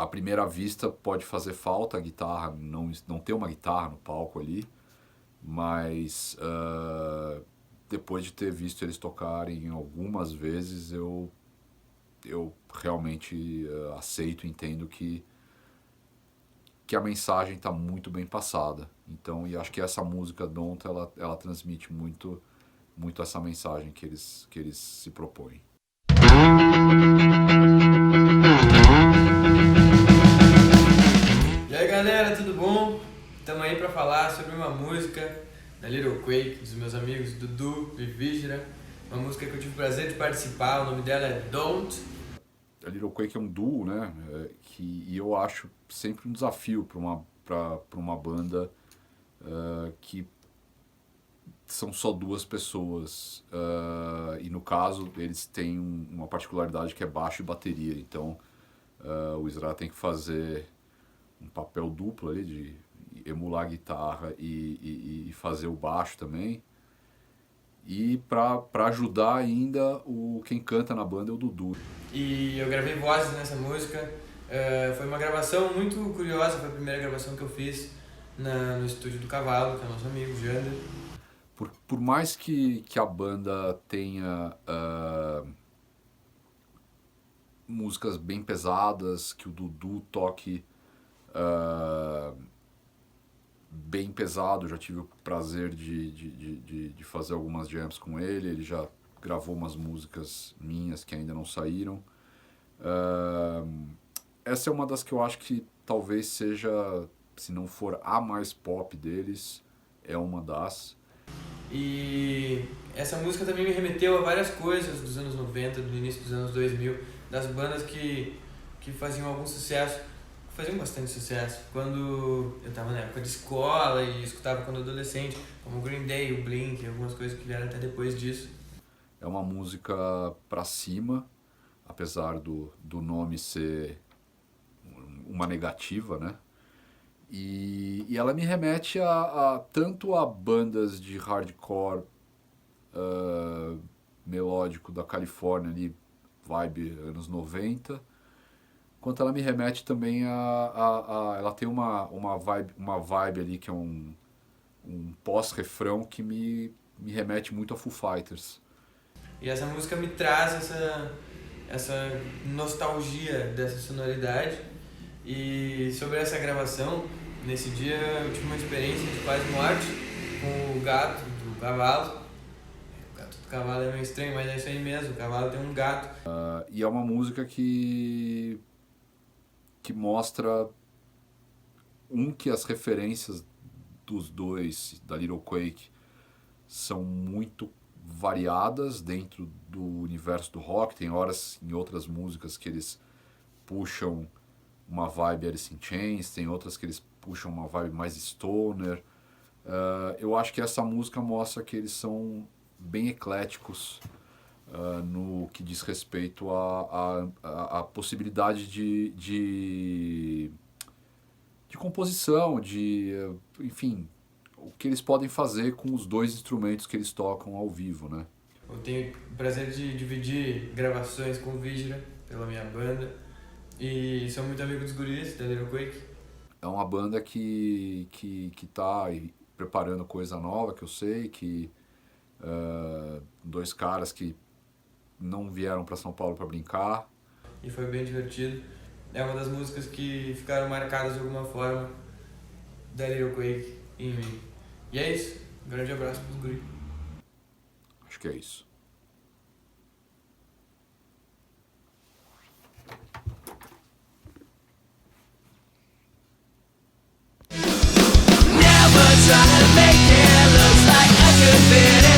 à primeira vista pode fazer falta a guitarra, não ter uma guitarra no palco ali, mas depois de ter visto eles tocarem algumas vezes, eu realmente aceito e entendo que a mensagem está muito bem passada. Então, e acho que essa música Don't, ela transmite muito essa mensagem que eles se propõem. E aí galera, tudo bom? Estamos aí para falar sobre uma música da Little Quake, dos meus amigos Dudu e Vígera. Uma música que eu tive o prazer de participar, o nome dela é Don't. A Little Quake é um duo, né? E eu acho sempre um desafio para uma banda que são só duas pessoas. E no caso, eles têm uma particularidade que é baixo e bateria. Então, o Isra tem que fazer um papel duplo ali, de emular a guitarra e fazer o baixo também. E para ajudar ainda, quem canta na banda é o Dudu. E eu gravei vozes nessa música. Foi uma gravação muito curiosa, foi a primeira gravação que eu fiz no estúdio do Cavalo, que é nosso amigo Jander. Por mais que a banda tenha músicas bem pesadas, que o Dudu toque bem pesado, já tive o prazer de fazer algumas jams com ele já gravou umas músicas minhas que ainda não saíram. Essa é uma das que eu acho que talvez seja, se não for a mais pop deles, é uma das. E essa música também me remeteu a várias coisas dos anos 90, do início dos anos 2000, das bandas que faziam algum sucesso, faziam bastante sucesso. Quando eu estava na época de escola e escutava quando adolescente, como o Green Day, o Blink, algumas coisas que vieram até depois disso. É uma música pra cima, apesar do nome ser uma negativa, né? E ela me remete tanto a bandas de hardcore melódico da Califórnia, ali, vibe anos 90, quanto ela me remete também ela tem uma vibe ali que é um pós-refrão que me remete muito a Foo Fighters. E essa música me traz essa nostalgia dessa sonoridade. E sobre essa gravação, nesse dia eu tive uma experiência de quase morte com o gato do cavalo. O gato do cavalo é meio estranho, mas é isso aí mesmo, o cavalo tem um gato. E é uma música que mostra que as referências dos dois, da Little Quake, são muito variadas dentro do universo do rock. Tem horas em outras músicas que eles puxam uma vibe Alice in Chains, tem outras que eles puxam uma vibe mais stoner. Eu acho que essa música mostra que eles são bem ecléticos no que diz respeito à possibilidade de composição, enfim, o que eles podem fazer com os dois instrumentos que eles tocam ao vivo, né? Eu tenho o prazer de dividir gravações com o Vígera, pela minha banda, e sou muito amigo dos guris, da Little Quake. É uma banda que tá preparando coisa nova, que eu sei, que dois caras que não vieram para São Paulo para brincar. E foi bem divertido. É uma das músicas que ficaram marcadas de alguma forma da Little Quake em mim. E é isso. Um grande abraço pros guris. Acho que é isso. Never try to make it look like I could fit